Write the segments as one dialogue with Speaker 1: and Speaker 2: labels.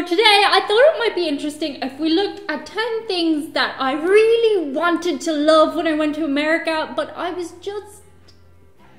Speaker 1: today, I thought it might be interesting if we looked at 10 things that I really wanted to love when I went to America, but I was just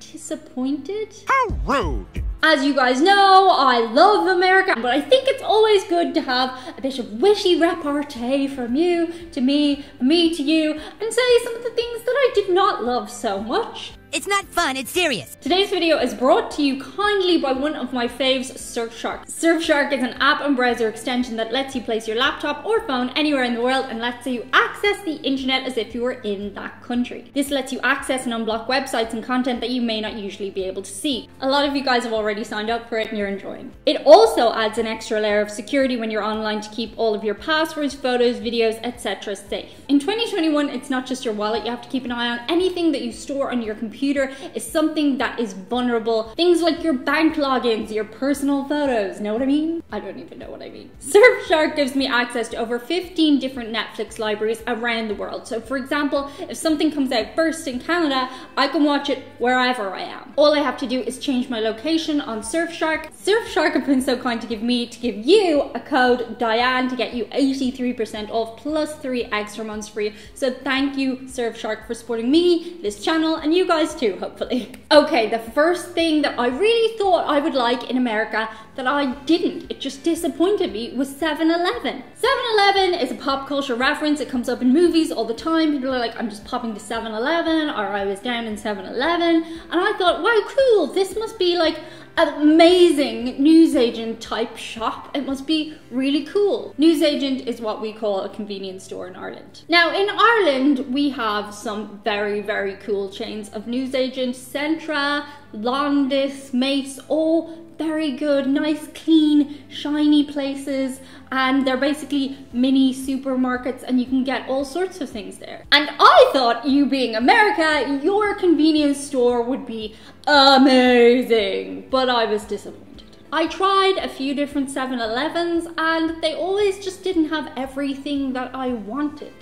Speaker 1: disappointed.
Speaker 2: How rude!
Speaker 1: As you guys know, I love America, but I think it's always good to have a bit of witty repartee from you to me to you, and say some of the things that I did not love so much.
Speaker 3: It's not fun, it's serious.
Speaker 1: Today's video is brought to you kindly by one of my faves, Surfshark. Surfshark is an app and browser extension that lets you place your laptop or phone anywhere in the world and lets you access the internet as if you were in that country. This lets you access and unblock websites and content that you may not usually be able to see. A lot of you guys have already signed up for it and you're enjoying. It also adds an extra layer of security when you're online to keep all of your passwords, photos, videos, etc. safe. In 2021, it's not just your wallet. You have to keep an eye on anything that you store on your computer is something that is vulnerable. Things like your bank logins, your personal photos, know what I mean? I don't even know what I mean. Surfshark gives me access to over 15 different Netflix libraries around the world. So for example, if something comes out first in Canada, I can watch it wherever I am. All I have to do is change my location on Surfshark. Surfshark have been so kind to give you a code Diane to get you 83% off plus 3 extra months free. So thank you Surfshark for supporting me, this channel, and you guys too, hopefully. Okay, the first thing that I really thought I would like in America that I didn't, it just disappointed me, was 7-Eleven. 7-Eleven is a pop culture reference. It comes up in movies all the time. People are like, I'm just popping to 7-Eleven, or I was down in 7-Eleven. And I thought, wow, cool, this must be like an amazing newsagent type shop. It must be really cool. Newsagent is what we call a convenience store in Ireland. Now in Ireland, we have some very, very cool chains of newsagents. Centra, Longdis, Mace, all very good, nice, clean, shiny places, and they're basically mini supermarkets and you can get all sorts of things there. And I thought, you being America, your convenience store would be amazing, but I was disappointed. I tried a few different 7-Elevens and they always just didn't have everything that I wanted.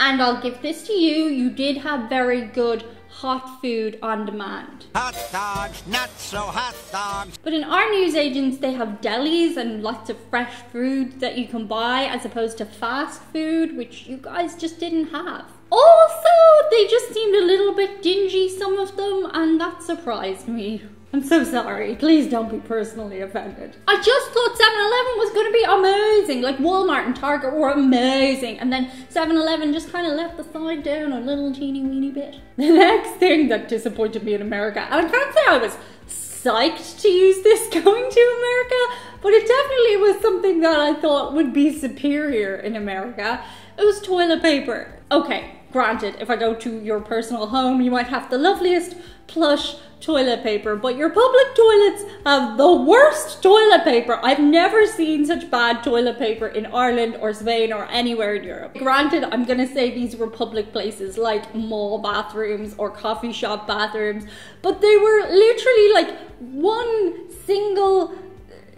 Speaker 1: And I'll give this to you, you did have very good hot food on demand.
Speaker 2: Hot dogs, not so hot dogs.
Speaker 1: But in our newsagents, they have delis and lots of fresh food that you can buy as opposed to fast food, which you guys just didn't have. Also, they just seemed a little bit dingy, some of them, and that surprised me. I'm so sorry, please don't be personally offended. I just thought 7-Eleven was gonna be amazing, like Walmart and Target were amazing, and then 7-Eleven just kind of left the side down a little teeny weeny bit. The next thing that disappointed me in America, and I can't say I was psyched to use this going to America, but it definitely was something that I thought would be superior in America. It was toilet paper. Okay, granted, if I go to your personal home, you might have the loveliest plush toilet paper, but your public toilets have the worst toilet paper. I've never seen such bad toilet paper in Ireland or Spain or anywhere in Europe. Granted, I'm gonna say these were public places like mall bathrooms or coffee shop bathrooms, but they were literally like one single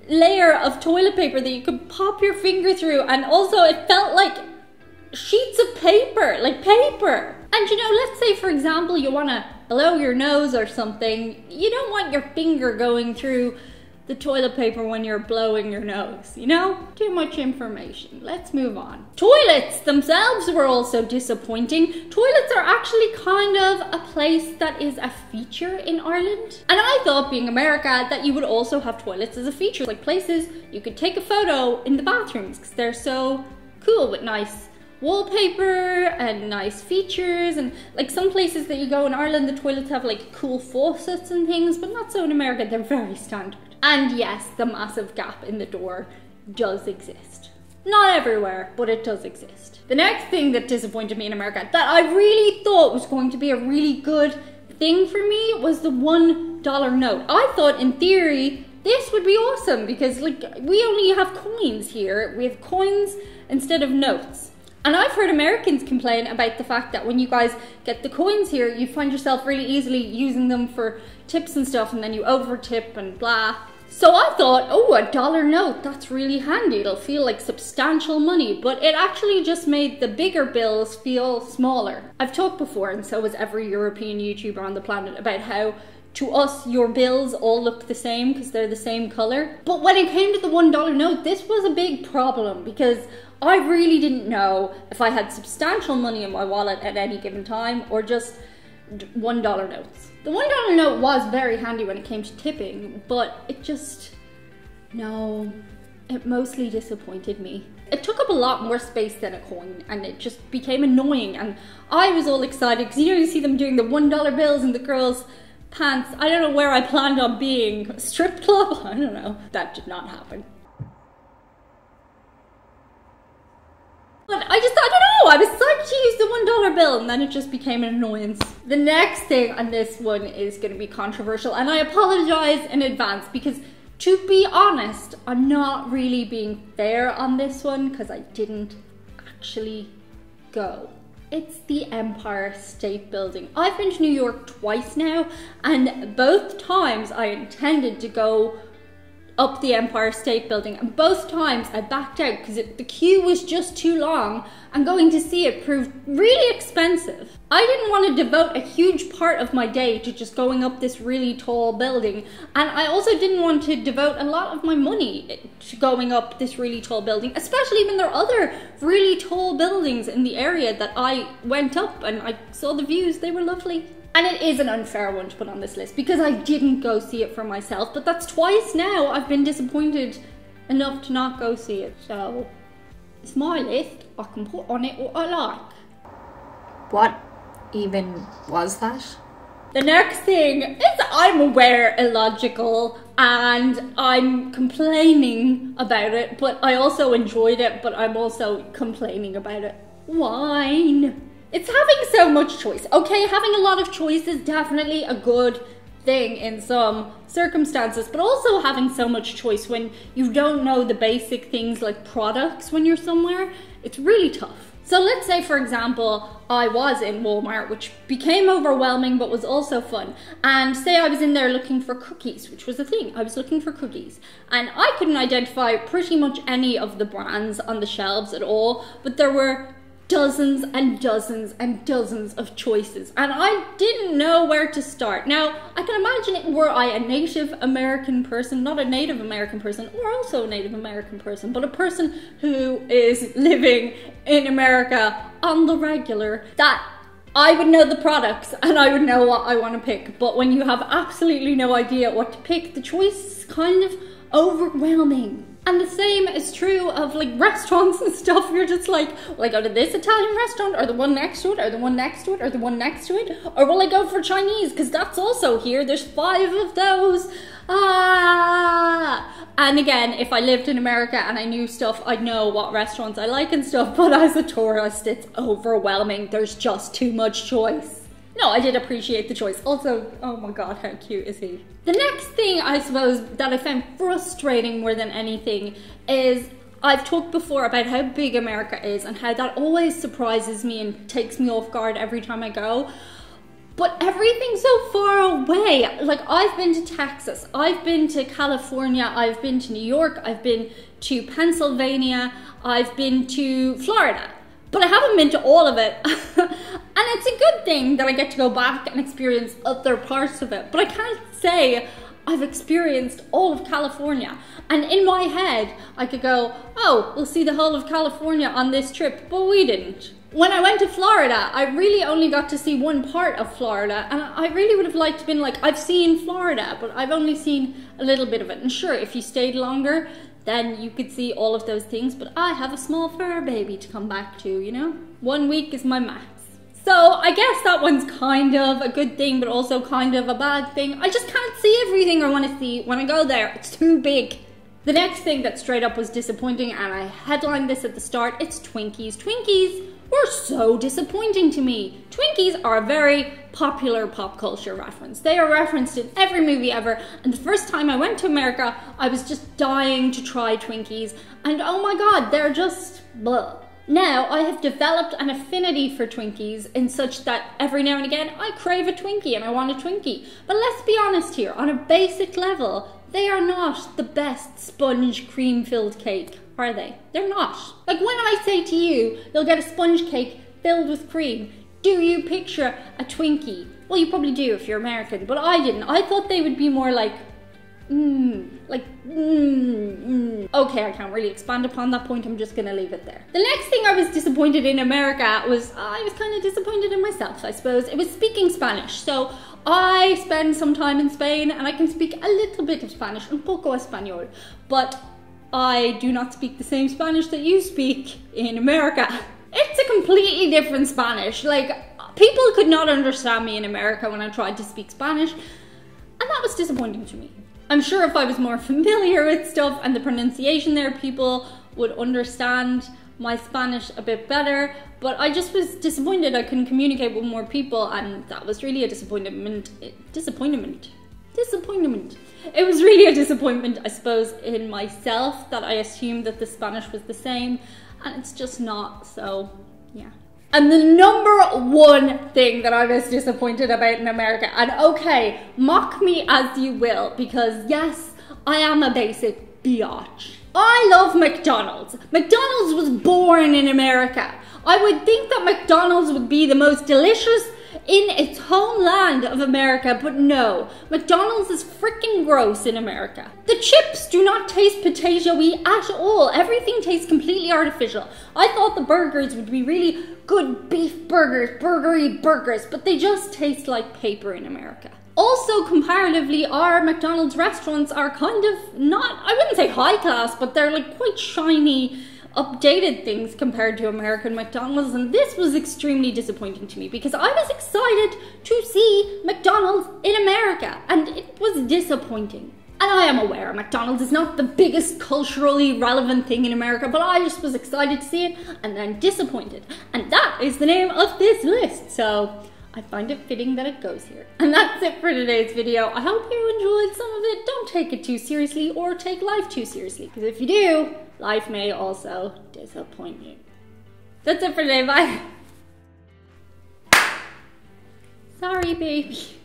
Speaker 1: layer of toilet paper that you could pop your finger through, and also it felt like sheets of paper, like paper. And you know, let's say for example you want to blow your nose or something, you don't want your finger going through the toilet paper when you're blowing your nose, you know? Too much information. Let's move on. Toilets themselves were also disappointing. Toilets are actually kind of a place that is a feature in Ireland. And I thought, being America, that you would also have toilets as a feature, like places you could take a photo in the bathrooms because they're so cool with nice wallpaper and nice features. And like some places that you go in Ireland, the toilets have like cool faucets and things, but not so in America. They're very standard. And yes, the massive gap in the door does exist. Not everywhere, but it does exist. The next thing that disappointed me in America that I really thought was going to be a really good thing for me was the $1 note. I thought in theory this would be awesome because like we only have coins here. We have coins instead of notes. And I've heard Americans complain about the fact that when you guys get the coins here, you find yourself really easily using them for tips and stuff, and then you over tip and blah. So I thought, oh, $1 note, that's really handy. It'll feel like substantial money, but it actually just made the bigger bills feel smaller. I've talked before, and so has every European YouTuber on the planet, about how to us, your bills all look the same because they're the same color. But when it came to the $1 note, this was a big problem because I really didn't know if I had substantial money in my wallet at any given time or just $1 notes. The $1 note was very handy when it came to tipping, but it just, no, it mostly disappointed me. It took up a lot more space than a coin, and it just became annoying, and I was all excited because you see them doing the $1 bills in the girls' pants. I don't know where I planned on being. A strip club? I don't know. That did not happen. But I don't know, I was psyched to use the $1 bill and then it just became an annoyance. The next thing on this one is going to be controversial, and I apologize in advance because, to be honest, I'm not really being fair on this one because I didn't actually go. It's the Empire State Building. I've been to New York twice now, and both times I intended to go up the Empire State Building, and both times I backed out because the queue was just too long and going to see it proved really expensive. I didn't want to devote a huge part of my day to just going up this really tall building, and I also didn't want to devote a lot of my money to going up this really tall building, especially when there are other really tall buildings in the area that I went up and I saw the views. They were lovely. And it is an unfair one to put on this list because I didn't go see it for myself, but that's twice now I've been disappointed enough to not go see it. So it's my list. I can put on it what I like.
Speaker 4: What even was that?
Speaker 1: The next thing is, I'm aware, illogical, and I'm complaining about it, but I also enjoyed it, but I'm also complaining about it. Wine. It's having so much choice. Okay, having a lot of choice is definitely a good thing in some circumstances, but also having so much choice when you don't know the basic things like products when you're somewhere, it's really tough. So let's say, for example, I was in Walmart, which became overwhelming but was also fun. And say I was in there looking for cookies, which was a thing. I was looking for cookies. And I couldn't identify pretty much any of the brands on the shelves at all, but there were dozens and dozens and dozens of choices, and I didn't know where to start. Now, I can imagine it were I a Native American person, not a Native American person, or also a Native American person, but a person who is living in America on the regular, that I would know the products and I would know what I want to pick. But when you have absolutely no idea what to pick, the choice is kind of overwhelming. And the same is true of like restaurants and stuff. You're just like, will I go to this Italian restaurant, or the one next to it, or the one next to it, or the one next to it? Or will I go for Chinese, because that's also here. There's 5 of those. And again, if I lived in America and I knew stuff, I'd know what restaurants I like and stuff. But as a tourist, it's overwhelming. There's just too much choice. No, I did appreciate the choice. Also, oh my god, how cute is he? The next thing, I suppose, that I found frustrating more than anything is, I've talked before about how big America is and how that always surprises me and takes me off guard every time I go. But everything's so far away. Like, I've been to Texas, I've been to California, I've been to New York, I've been to Pennsylvania, I've been to Florida. But I haven't been to all of it. And it's a good thing that I get to go back and experience other parts of it. But I can't say I've experienced all of California. And in my head, I could go, oh, we'll see the whole of California on this trip. But we didn't. When I went to Florida, I really only got to see one part of Florida. And I really would have liked to have been like, I've seen Florida, but I've only seen a little bit of it. And sure, if you stayed longer, then you could see all of those things, but I have a small fur baby to come back to, you know? 1 week is my max. So I guess that one's kind of a good thing, but also kind of a bad thing. I just can't see everything I want to see when I go there. It's too big. The next thing that straight up was disappointing, and I headlined this at the start, it's Twinkies. Twinkies were so disappointing to me. Twinkies are a very popular pop culture reference. They are referenced in every movie ever, and the first time I went to America, I was just dying to try Twinkies, and oh my god, they're just blah. Now, I have developed an affinity for Twinkies in such that every now and again, I crave a Twinkie and I want a Twinkie. But let's be honest here, on a basic level, they are not the best sponge cream-filled cake, are they? They're not. Like, when I say to you, you'll get a sponge cake filled with cream, do you picture a Twinkie Well, you probably do if you're American, but I didn't. I thought they would be more like, Okay, I can't really expand upon that point. I'm just gonna leave it there. The next thing I was disappointed in America was, I was kind of disappointed in myself, I suppose. It was speaking Spanish. So I spend some time in Spain and I can speak a little bit of Spanish, un poco español, but I do not speak the same Spanish that you speak in America. It's a completely different Spanish. Like, people could not understand me in America when I tried to speak Spanish, and that was disappointing to me. I'm sure if I was more familiar with stuff and the pronunciation there, people would understand my Spanish a bit better, but I just was disappointed I couldn't communicate with more people, and that was really a disappointment. Disappointment. It was really a disappointment, I suppose, in myself, that I assumed that the Spanish was the same, and it's just not, so yeah. And the number one thing that I was disappointed about in America, and okay, mock me as you will, because yes, I am a basic biatch. I love McDonald's. McDonald's was born in America. I would think that McDonald's would be the most delicious in its homeland of America, but no, McDonald's is freaking gross in America. The chips do not taste potato-y at all. Everything tastes completely artificial. I thought the burgers would be really good beef burgers, burgery burgers, but they just taste like paper in America. Also, comparatively, our McDonald's restaurants are kind of not, I wouldn't say high class, but they're like quite shiny, updated things compared to American McDonald's, and this was extremely disappointing to me because I was excited to see McDonald's in America, and it was disappointing. And I am aware McDonald's is not the biggest culturally relevant thing in America, but I just was excited to see it and then disappointed. And that is the name of this list, so I find it fitting that it goes here. And that's it for today's video. I hope you enjoyed some of it. Don't take it too seriously or take life too seriously, because if you do, life may also disappoint you. That's it for today, bye. Sorry, baby.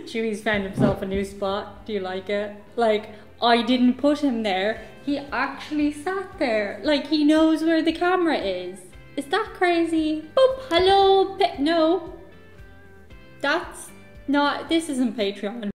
Speaker 1: Chewy's found himself a new spot. Do you like it? Like, I didn't put him there. He actually sat there. Like, he knows where the camera is. Is that crazy? Boop, hello, no. That's not, this isn't Patreon.